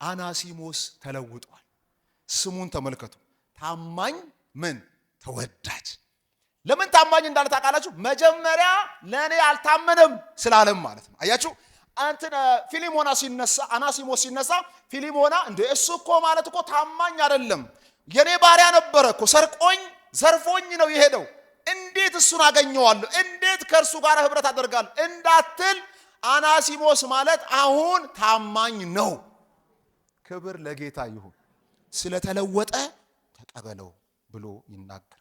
አናሲሞስ ተለውጧል። ስሙን ተመልከቱ። ታማኝ ምን? ተወዳጅ። ለምን ታማኝ እንዳለ ታውቃላችሁ? መጀመሪያ ለኔ አልታመነም ስላለም ማለት ነው። አያችሁ፣ አንተና ፊሊሞና ሲነሳ፣ አናሲሞስ ሲነሳ ፊሊሞና እንደ እሱ እኮ ማለት እኮ ታማኝ አይደለም፣ የኔ ባሪያ ነበረ እኮ፣ ሰርቆኝ ዘርፎኝ ነው የሄደው፣ እንዴት እሱን አገኘዋለሁ? እንዴት ከእርሱ ጋር ህብረት አደርጋለሁ እንዳትል፣ አናሲሞስ ማለት አሁን ታማኝ ነው። ክብር ለጌታ ይሁን። ስለተለወጠ ተቀበለው ብሎ ይናገራል።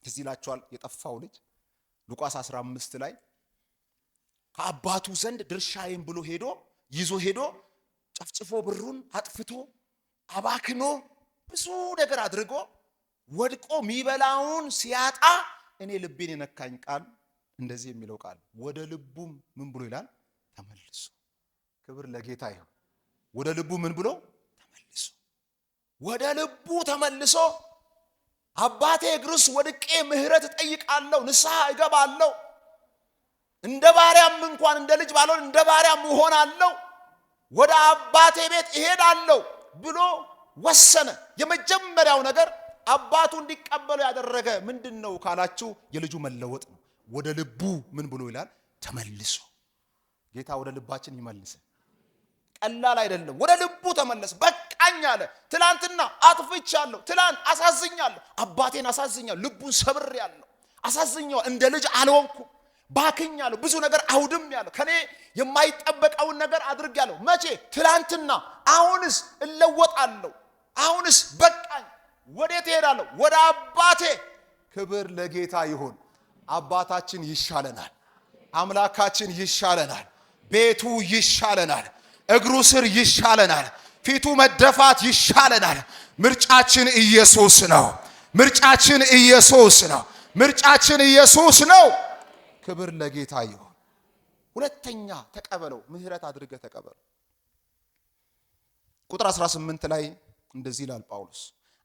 እዚህ ይላችኋል የጠፋው ልጅ ሉቃስ 15 ላይ ከአባቱ ዘንድ ድርሻዬን ብሎ ይዞ ሄዶ ጨፍጭፎ ብሩን አጥፍቶ አባክኖ ብዙ ነገር አድርጎ ወድቆ ሚበላውን ሲያጣ እኔ ልቤን የነካኝ ቃል እንደዚህ የሚለው ቃል ወደ ልቡም ምን ብሎ ይላል? ተመልሶ። ክብር ለጌታ ይሁን። ወደ ልቡ ምን ብሎ ተመልሶ፣ ወደ ልቡ ተመልሶ አባቴ እግሩስ ወድቄ ምህረት እጠይቃለሁ፣ ንስሐ እገባለሁ፣ እንደ ባሪያም እንኳን እንደ ልጅ ባልሆን እንደ ባሪያም እሆናለሁ፣ ወደ አባቴ ቤት እሄዳለሁ ብሎ ወሰነ። የመጀመሪያው ነገር አባቱ እንዲቀበለው ያደረገ ምንድነው ካላችሁ የልጁ መለወጥ ነው። ወደ ልቡ ምን ብሎ ይላል? ተመልሶ። ጌታ ወደ ልባችን ይመልስ። ቀላል አይደለም። ወደ ልቡ ተመለስ። በቃኝ አለ። ትላንትና አጥፍቻለሁ፣ ትላንት አሳዝኛለሁ፣ አባቴን አሳዝኛለሁ፣ ልቡን ሰብሬያለሁ፣ አሳዝኛለሁ፣ እንደ ልጅ አልሆንኩም፣ ባክኛለሁ፣ ብዙ ነገር አውድሜያለሁ፣ ከኔ የማይጠበቀውን ነገር አድርጌያለሁ። መቼ? ትላንትና። አሁንስ እለወጣለሁ፣ አሁንስ በቃኝ። ወዴት እሄዳለሁ? ወደ አባቴ። ክብር ለጌታ ይሁን። አባታችን ይሻለናል፣ አምላካችን ይሻለናል፣ ቤቱ ይሻለናል፣ እግሩ ስር ይሻለናል፣ ፊቱ መደፋት ይሻለናል። ምርጫችን ኢየሱስ ነው። ምርጫችን ኢየሱስ ነው። ምርጫችን ኢየሱስ ነው። ክብር ለጌታ ይሁን። ሁለተኛ ተቀበለው፣ ምህረት አድርገህ ተቀበለው። ቁጥር 18 ላይ እንደዚህ ይላል ጳውሎስ፣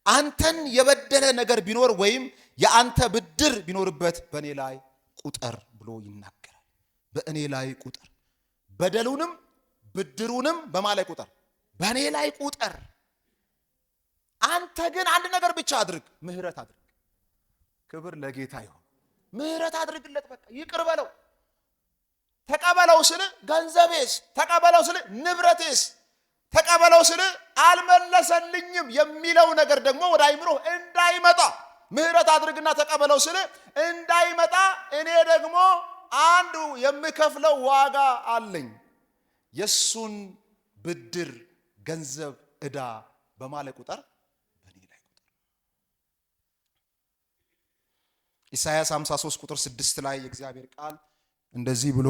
አንተን የበደለ ነገር ቢኖር ወይም የአንተ ብድር ቢኖርበት በእኔ ላይ ቁጠር ብሎ ይናገራል። በእኔ ላይ ቁጠር። በደሉንም ብድሩንም በማን ላይ ቁጠር? በእኔ ላይ ቁጠር። አንተ ግን አንድ ነገር ብቻ አድርግ፣ ምህረት አድርግ። ክብር ለጌታ ይሁን። ምህረት አድርግለት። በቃ ይቅር በለው። ተቀበለው ስል ገንዘቤስ፣ ተቀበለው ስል ንብረቴስ፣ ተቀበለው ስል አልመለሰልኝም የሚለው ነገር ደግሞ ወደ አይምሮ እንዳይመጣ ምህረት አድርግና ተቀበለው ስል እንዳይመጣ እኔ ደግሞ አንዱ የምከፍለው ዋጋ አለኝ። የሱን ብድር ገንዘብ ዕዳ በማለ ቁጠር በእኔ ላይ ቁጠር። ኢሳይያስ 53 ቁጥር 6 ላይ የእግዚአብሔር ቃል እንደዚህ ብሎ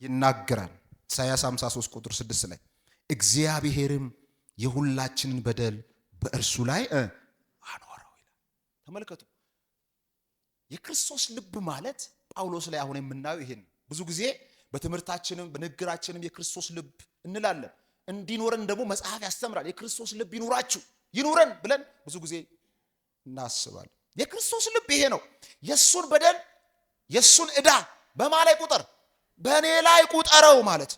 ይናገራል። ኢሳይያስ 53 ቁጥር 6 ላይ እግዚአብሔርም የሁላችንን በደል በእርሱ ላይ አኖረው ይላል። ተመልከቱ። የክርስቶስ ልብ ማለት ጳውሎስ ላይ አሁን የምናየው ይሄን ብዙ ጊዜ በትምህርታችንም በንግግራችንም የክርስቶስ ልብ እንላለን። እንዲኖረን ደግሞ መጽሐፍ ያስተምራል። የክርስቶስ ልብ ይኑራችሁ ይኑረን ብለን ብዙ ጊዜ እናስባለን። የክርስቶስ ልብ ይሄ ነው። የሱን በደል የሱን ዕዳ በማላይ ቁጠር፣ በእኔ ላይ ቁጠረው ማለት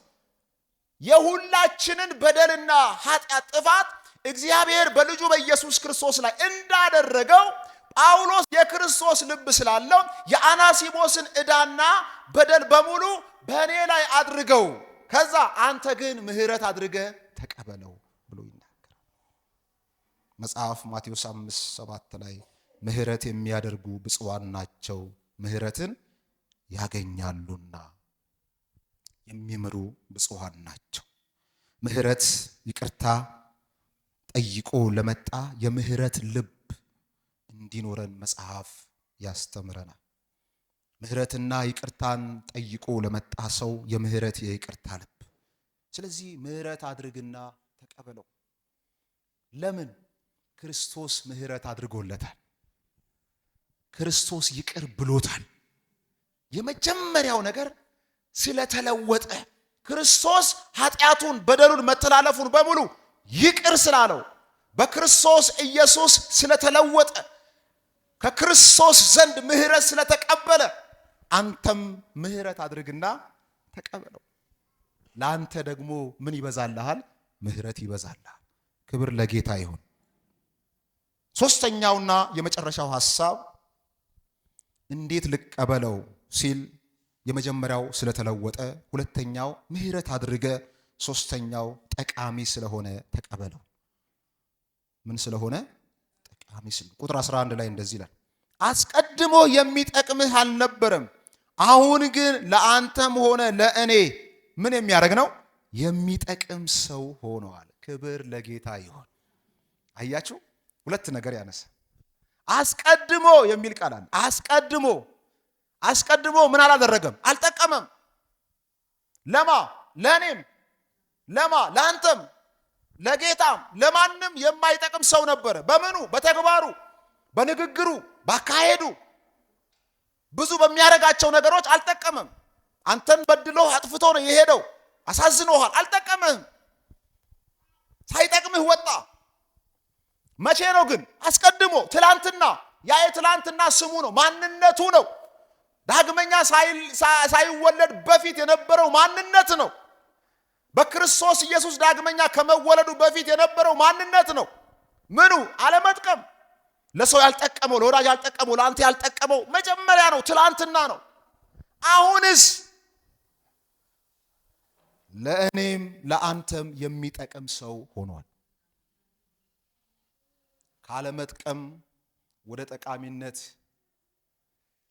የሁላችንን በደልና ኃጢአት ጥፋት እግዚአብሔር በልጁ በኢየሱስ ክርስቶስ ላይ እንዳደረገው ጳውሎስ የክርስቶስ ልብ ስላለው የአናሲሞስን ዕዳና በደል በሙሉ በእኔ ላይ አድርገው፣ ከዛ አንተ ግን ምህረት አድርገህ ተቀበለው ብሎ ይናገራል። መጽሐፍ ማቴዎስ 5:7 ላይ ምህረት የሚያደርጉ ብፁዓን ናቸው ምህረትን ያገኛሉና፣ የሚምሩ ብፁዓን ናቸው። ምህረት ይቅርታ ጠይቆ ለመጣ የምህረት ልብ እንዲኖረን መጽሐፍ ያስተምረናል። ምህረትና ይቅርታን ጠይቆ ለመጣ ሰው የምህረት የይቅርታ ልብ። ስለዚህ ምህረት አድርግና ተቀበለው። ለምን? ክርስቶስ ምህረት አድርጎለታል። ክርስቶስ ይቅር ብሎታል። የመጀመሪያው ነገር ስለተለወጠ ክርስቶስ ኃጢአቱን፣ በደሉን፣ መተላለፉን በሙሉ ይቅር ስላለው በክርስቶስ ኢየሱስ ስለተለወጠ ከክርስቶስ ዘንድ ምህረት ስለተቀበለ አንተም ምህረት አድርግና ተቀበለው። ለአንተ ደግሞ ምን ይበዛልሃል? ምህረት ይበዛልሃል። ክብር ለጌታ ይሁን። ሶስተኛውና የመጨረሻው ሐሳብ እንዴት ልቀበለው ሲል የመጀመሪያው ስለተለወጠ፣ ሁለተኛው ምህረት አድርገ፣ ሶስተኛው ጠቃሚ ስለሆነ ተቀበለው። ምን ስለሆነ? ጠቃሚ ስለሆነ። ቁጥር 11 ላይ እንደዚህ ይላል፣ አስቀድሞ የሚጠቅምህ አልነበረም፣ አሁን ግን ለአንተም ሆነ ለእኔ ምን የሚያደርግ ነው? የሚጠቅም ሰው ሆነዋል። ክብር ለጌታ ይሁን። አያችሁ፣ ሁለት ነገር ያነሳ። አስቀድሞ የሚል ቃል አለ። አስቀድሞ ምን አላደረገም? አልጠቀመም። ለማ? ለእኔም፣ ለማ? ለአንተም፣ ለጌታም፣ ለማንም የማይጠቅም ሰው ነበረ። በምኑ? በተግባሩ፣ በንግግሩ፣ ባካሄዱ፣ ብዙ በሚያደርጋቸው ነገሮች አልጠቀመም። አንተን በድሎ አጥፍቶ ነው የሄደው። አሳዝኖሃል፣ አልጠቀምህም። ሳይጠቅምህ ወጣ። መቼ ነው ግን? አስቀድሞ፣ ትላንትና። ያ የትላንትና ስሙ ነው፣ ማንነቱ ነው። ዳግመኛ ሳይወለድ በፊት የነበረው ማንነት ነው። በክርስቶስ ኢየሱስ ዳግመኛ ከመወለዱ በፊት የነበረው ማንነት ነው። ምኑ? አለመጥቀም። ለሰው ያልጠቀመው፣ ለወዳጅ ያልጠቀመው፣ ለአንተ ያልጠቀመው መጀመሪያ ነው፣ ትላንትና ነው። አሁንስ ለእኔም ለአንተም የሚጠቅም ሰው ሆኗል። ካለመጥቀም ወደ ጠቃሚነት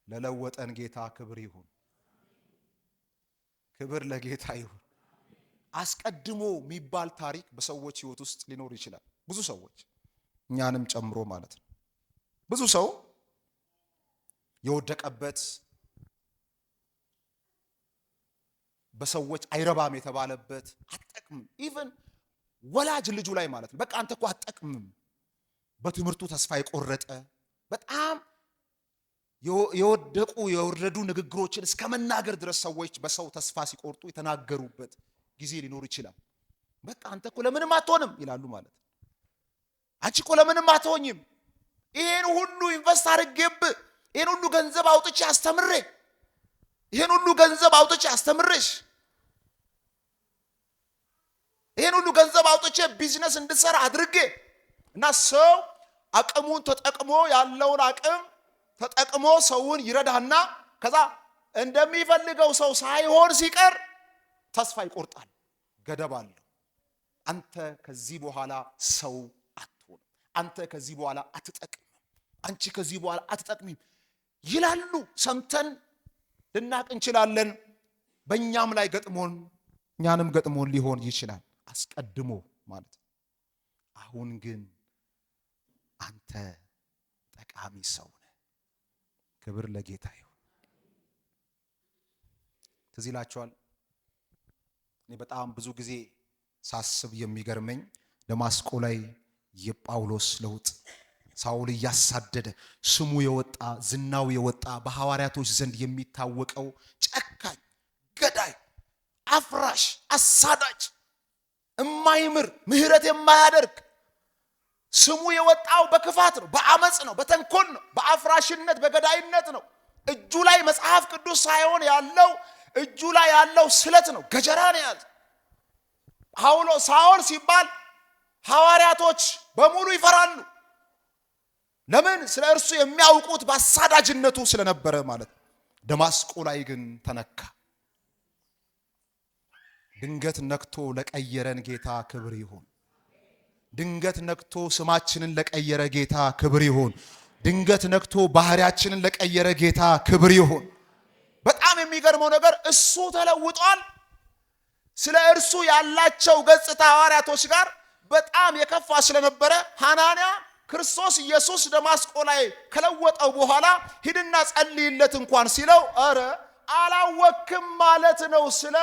ለለወጠን ጌታ ክብር ይሁን። ክብር ለጌታ ይሁን። አስቀድሞ የሚባል ታሪክ በሰዎች ህይወት ውስጥ ሊኖር ይችላል። ብዙ ሰዎች እኛንም ጨምሮ ማለት ነው። ብዙ ሰው የወደቀበት በሰዎች አይረባም የተባለበት አትጠቅም፣ ኢቭን ወላጅ ልጁ ላይ ማለት ነው። በቃ አንተ እኮ አትጠቅምም፣ በትምህርቱ ተስፋ የቆረጠ በጣም የወረዱ ንግግሮችን እስከ መናገር ድረስ ሰዎች በሰው ተስፋ ሲቆርጡ የተናገሩበት ጊዜ ሊኖር ይችላል። በቃ አንተ እኮ ለምንም አትሆንም ይላሉ ማለት ነው። አንቺ እኮ ለምንም አትሆኝም፣ ይሄን ሁሉ ኢንቨስት አድርጌብህ፣ ይሄን ሁሉ ገንዘብ አውጥቼ አስተምሬ፣ ይሄን ሁሉ ገንዘብ አውጥቼ አስተምሬሽ፣ ይሄን ሁሉ ገንዘብ አውጥቼ ቢዝነስ እንድትሰራ አድርጌ እና ሰው አቅሙን ተጠቅሞ ያለውን አቅም ተጠቅሞ ሰውን ይረዳና ከዛ እንደሚፈልገው ሰው ሳይሆን ሲቀር ተስፋ ይቆርጣል። ገደብ አለው። አንተ ከዚህ በኋላ ሰው አትሆንም፣ አንተ ከዚህ በኋላ አትጠቅምም፣ አንቺ ከዚህ በኋላ አትጠቅሚም ይላሉ። ሰምተን ልናቅ እንችላለን። በእኛም ላይ ገጥሞን እኛንም ገጥሞን ሊሆን ይችላል አስቀድሞ ማለት ነው። አሁን ግን አንተ ጠቃሚ ሰው ነህ። ክብር ለጌታ ይሁን። ትዝ ይላችኋል፣ እኔ በጣም ብዙ ጊዜ ሳስብ የሚገርመኝ ደማስቆ ላይ የጳውሎስ ለውጥ ሳውል እያሳደደ ስሙ የወጣ ዝናው የወጣ በሐዋርያቶች ዘንድ የሚታወቀው ጨካኝ፣ ገዳይ፣ አፍራሽ፣ አሳዳጅ፣ እማይምር፣ ምህረት የማያደርግ ስሙ የወጣው በክፋት ነው፣ በአመጽ ነው፣ በተንኮል ነው፣ በአፍራሽነት፣ በገዳይነት ነው። እጁ ላይ መጽሐፍ ቅዱስ ሳይሆን ያለው እጁ ላይ ያለው ስለት ነው፣ ገጀራ ነው ያለ። ሳውል ሲባል ሐዋርያቶች በሙሉ ይፈራሉ። ለምን? ስለ እርሱ የሚያውቁት በአሳዳጅነቱ ስለነበረ ማለት ነው። ደማስቆ ላይ ግን ተነካ። ድንገት ነክቶ ለቀየረን ጌታ ክብር ይሁን። ድንገት ነክቶ ስማችንን ለቀየረ ጌታ ክብር ይሁን። ድንገት ነክቶ ባህሪያችንን ለቀየረ ጌታ ክብር ይሁን። በጣም የሚገርመው ነገር እሱ ተለውጧል። ስለ እርሱ ያላቸው ገጽታ ሐዋርያቶች ጋር በጣም የከፋ ስለነበረ ሐናንያ ክርስቶስ ኢየሱስ ደማስቆ ላይ ከለወጠው በኋላ ሂድና ጸልይለት እንኳን ሲለው አረ አላወክም ማለት ነው። ስለ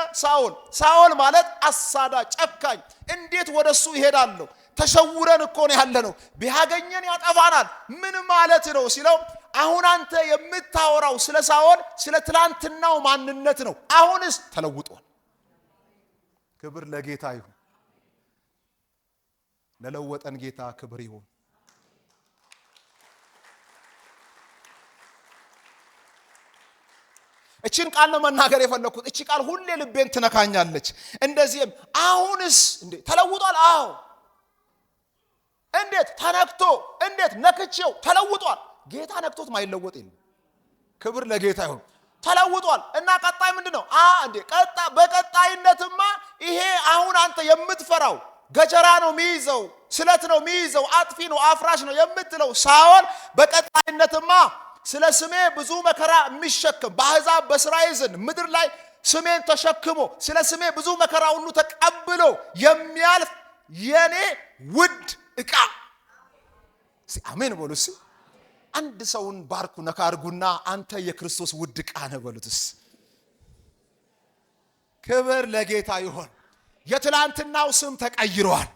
ሳውል ማለት አሳዳ፣ ጨካኝ፣ እንዴት ወደሱ ይሄዳለሁ? ተሸውረን እኮ ነው ያለነው፣ ቢያገኘን ያጠፋናል፣ ምን ማለት ነው ሲለው አሁን አንተ የምታወራው ስለ ሳውል ስለ ትላንትናው ማንነት ነው፣ አሁንስ ተለውጧል። ክብር ለጌታ ይሁን። ለለወጠን ጌታ ክብር ይሁን። እቺን ቃል ነው መናገር የፈለኩት። እቺ ቃል ሁሌ ልቤን ትነካኛለች። እንደዚህም አሁንስ እንዴ ተለውጧል? አዎ። እንዴት ተነክቶ እንዴት ነክቼው ተለውጧል። ጌታ ነክቶት ማይለወጥ የለም። ክብር ለጌታ ይሁን። ተለውጧል። እና ቀጣይ ምንድነው? እንዴ በቀጣይነትማ ይሄ አሁን አንተ የምትፈራው ገጀራ ነው የሚይዘው፣ ስለት ነው የሚይዘው፣ አጥፊ ነው፣ አፍራሽ ነው የምትለው ሳውል በቀጣይነትማ ስለ ስሜ ብዙ መከራ የሚሸከም በአሕዛብ በእስራኤል ዘንድ ምድር ላይ ስሜን ተሸክሞ ስለ ስሜ ብዙ መከራ ሁሉ ተቀብሎ የሚያልፍ የኔ ውድ ዕቃ። አሜን በሉስ። አንድ ሰውን ባርኩ ነካ አድርጉና አንተ የክርስቶስ ውድ ዕቃ ነህ በሉትስ። ክብር ለጌታ ይሁን። የትላንትናው ስም ተቀይሯል።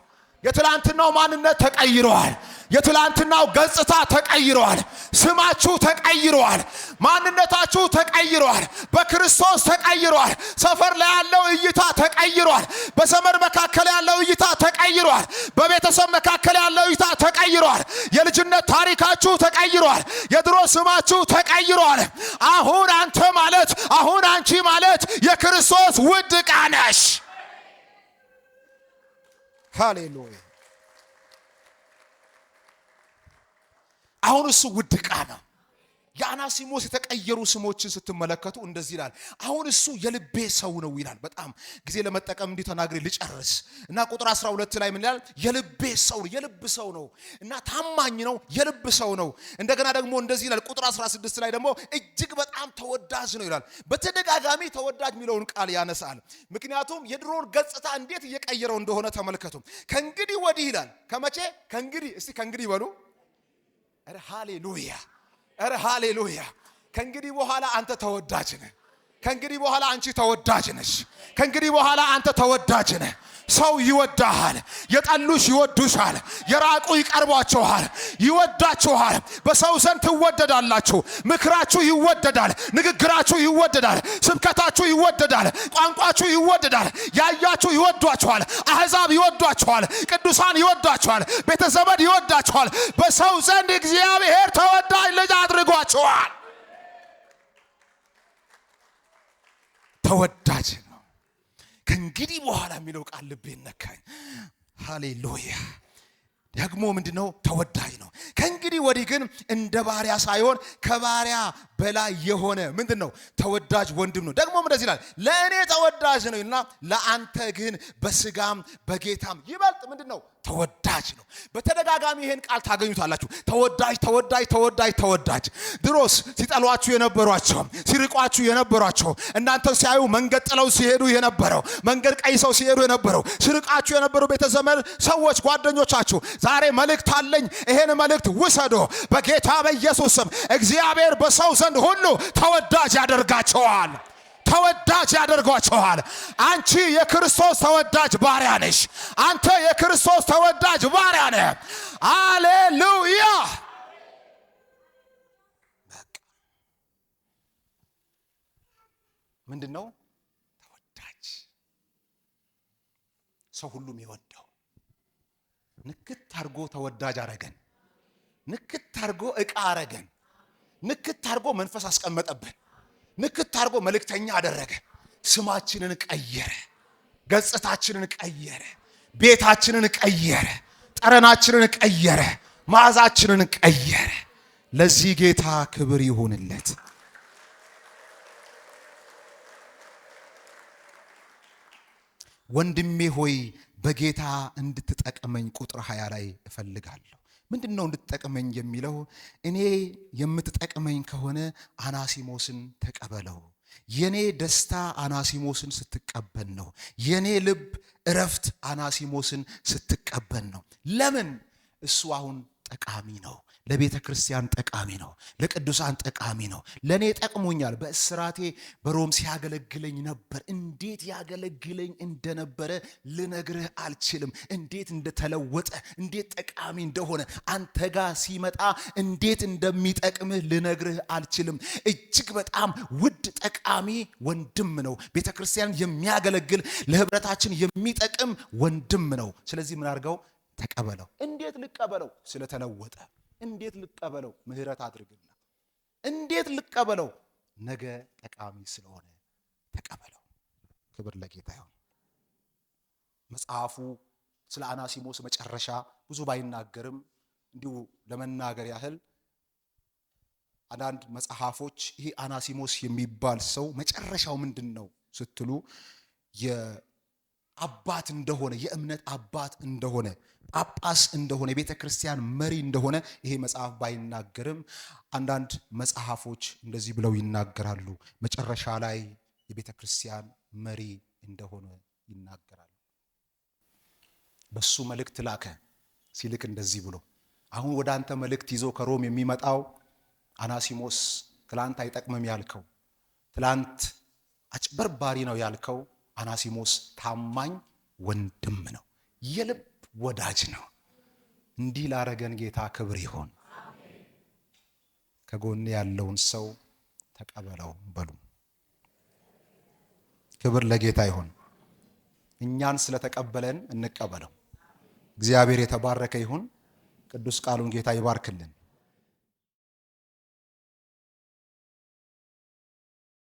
የትላንትናው ማንነት ተቀይሯል። የትላንትናው ገጽታ ተቀይሯል። ስማችሁ ተቀይሯል። ማንነታችሁ ተቀይሯል። በክርስቶስ ተቀይሯል። ሰፈር ላይ ያለው እይታ ተቀይሯል። በዘመድ መካከል ያለው እይታ ተቀይሯል። በቤተሰብ መካከል ያለው እይታ ተቀይሯል። የልጅነት ታሪካችሁ ተቀይሯል። የድሮ ስማችሁ ተቀይሯል። አሁን አንተ ማለት አሁን አንቺ ማለት የክርስቶስ ውድ ዕቃ ነሽ። ሃሌሉያ። አሁን እሱ ውድ ዕቃ ነው። የአናሲሞስ የተቀየሩ ስሞችን ስትመለከቱ እንደዚህ ይላል። አሁን እሱ የልቤ ሰው ነው ይላል። በጣም ጊዜ ለመጠቀም እንዲህ ተናግሬ ልጨርስ እና ቁጥር 12 ላይ ምን ይላል? የልቤ ሰው ነው፣ የልብ ሰው ነው እና ታማኝ ነው፣ የልብ ሰው ነው። እንደገና ደግሞ እንደዚህ ይላል ቁጥር 16 ላይ ደግሞ እጅግ በጣም ተወዳጅ ነው ይላል። በተደጋጋሚ ተወዳጅ የሚለውን ቃል ያነሳል። ምክንያቱም የድሮውን ገጽታ እንዴት እየቀየረው እንደሆነ ተመልከቱ። ከእንግዲህ ወዲህ ይላል። ከመቼ? ከእንግዲህ። እስቲ ከእንግዲህ በሉ። ኧረ ሃሌሉያ! ኧረ ሃሌሉያ! ከእንግዲህ በኋላ አንተ ተወዳጅ ነህ። ከእንግዲህ በኋላ አንቺ ተወዳጅ ነሽ። ከእንግዲህ በኋላ አንተ ተወዳጅ ነህ። ሰው ይወዳሃል። የጠሉሽ ይወዱሻል። የራቁ ይቀርቧችኋል፣ ይወዳችኋል። በሰው ዘንድ ትወደዳላችሁ። ምክራችሁ ይወደዳል። ንግግራችሁ ይወደዳል። ስብከታችሁ ይወደዳል። ቋንቋችሁ ይወደዳል። ያያችሁ ይወዷችኋል። አሕዛብ ይወዷችኋል። ቅዱሳን ይወዷችኋል። ቤተዘመድ ይወዳችኋል። በሰው ዘንድ እግዚአብሔር ተወዳጅ ልጅ አድርጓችኋል። ተወዳጅ ነው። ከእንግዲህ በኋላ የሚለው ቃል ልቤን ነካኝ። ሃሌሉያ! ደግሞ ምንድነው? ተወዳጅ ነው። ከእንግዲህ ወዲህ ግን እንደ ባሪያ ሳይሆን ከባሪያ በላይ የሆነ ምንድነው? ተወዳጅ ወንድም ነው። ደግሞ እንደዚህ ይላል፣ ለእኔ ተወዳጅ ነው እና ለአንተ ግን በስጋም በጌታም ይበልጥ ምንድነው? ተወዳጅ ነው። በተደጋጋሚ ይሄን ቃል ታገኙታላችሁ። ተወዳጅ፣ ተወዳጅ፣ ተወዳጅ፣ ተወዳጅ። ድሮስ ሲጠሏችሁ የነበሯቸው፣ ሲርቋችሁ የነበሯቸው፣ እናንተ ሲያዩ መንገድ ጥለው ሲሄዱ የነበረው፣ መንገድ ቀይሰው ሲሄዱ የነበረው፣ ሲርቃችሁ የነበረው ቤተዘመድ ሰዎች፣ ጓደኞቻችሁ ዛሬ መልእክት አለኝ። ይሄን መልእክት ውሰዶ። በጌታ በኢየሱስ ስም እግዚአብሔር በሰው ዘንድ ሁሉ ተወዳጅ ያደርጋቸዋል። ተወዳጅ ያደርጓቸዋል። አንቺ የክርስቶስ ተወዳጅ ባሪያ ነሽ። አንተ የክርስቶስ ተወዳጅ ባሪያ ነህ። ሃሌሉያ! ምንድነው? ተወዳጅ ሰው ሁሉም ይወደው። ንክት አርጎ ተወዳጅ አረገን። ንክት አርጎ ዕቃ አረገን። ንክት አርጎ መንፈስ አስቀመጠብን። ንክት አርጎ መልእክተኛ አደረገ። ስማችንን ቀየረ። ገጽታችንን ቀየረ። ቤታችንን ቀየረ። ጠረናችንን ቀየረ። መዓዛችንን ቀየረ። ለዚህ ጌታ ክብር ይሁንለት። ወንድሜ ሆይ በጌታ እንድትጠቅመኝ ቁጥር 20 ላይ እፈልጋለሁ። ምንድነው እንድትጠቅመኝ የሚለው? እኔ የምትጠቅመኝ ከሆነ አናሲሞስን ተቀበለው። የኔ ደስታ አናሲሞስን ስትቀበል ነው። የኔ ልብ እረፍት አናሲሞስን ስትቀበል ነው። ለምን? እሱ አሁን ጠቃሚ ነው። ለቤተ ክርስቲያን ጠቃሚ ነው። ለቅዱሳን ጠቃሚ ነው። ለኔ ጠቅሞኛል። በእስራቴ በሮም ሲያገለግለኝ ነበር። እንዴት ያገለግለኝ እንደነበረ ልነግርህ አልችልም። እንዴት እንደተለወጠ፣ እንዴት ጠቃሚ እንደሆነ፣ አንተ ጋር ሲመጣ እንዴት እንደሚጠቅምህ ልነግርህ አልችልም። እጅግ በጣም ውድ ጠቃሚ ወንድም ነው። ቤተ ክርስቲያን የሚያገለግል ለህብረታችን የሚጠቅም ወንድም ነው። ስለዚህ ምን አድርገው? ተቀበለው። እንዴት ልቀበለው? ስለተለወጠ። እንዴት ልቀበለው? ምህረት አድርግና። እንዴት ልቀበለው? ነገ ጠቃሚ ስለሆነ ተቀበለው። ክብር ለጌታ ይሁን። መጽሐፉ ስለ አናሲሞስ መጨረሻ ብዙ ባይናገርም እንዲሁ ለመናገር ያህል አንዳንድ መጽሐፎች ይሄ አናሲሞስ የሚባል ሰው መጨረሻው ምንድነው ስትሉ የአባት እንደሆነ፣ የእምነት አባት እንደሆነ፣ ጳጳስ እንደሆነ፣ የቤተ ክርስቲያን መሪ እንደሆነ ይሄ መጽሐፍ ባይናገርም አንዳንድ መጽሐፎች እንደዚህ ብለው ይናገራሉ። መጨረሻ ላይ የቤተ ክርስቲያን መሪ እንደሆነ ይናገራሉ። በሱ መልእክት ላከ። ሲልክ እንደዚህ ብሎ አሁን ወደ አንተ መልእክት ይዞ ከሮም የሚመጣው አናሲሞስ ትላንት አይጠቅምም ያልከው፣ ትላንት አጭበርባሪ ነው ያልከው አናሲሞስ ታማኝ ወንድም ነው፣ የልብ ወዳጅ ነው። እንዲህ ላረገን ጌታ ክብር ይሁን። ከጎን ያለውን ሰው ተቀበለው በሉ። ክብር ለጌታ ይሁን። እኛን ስለተቀበለን እንቀበለው። እግዚአብሔር የተባረከ ይሁን። ቅዱስ ቃሉን ጌታ ይባርክልን።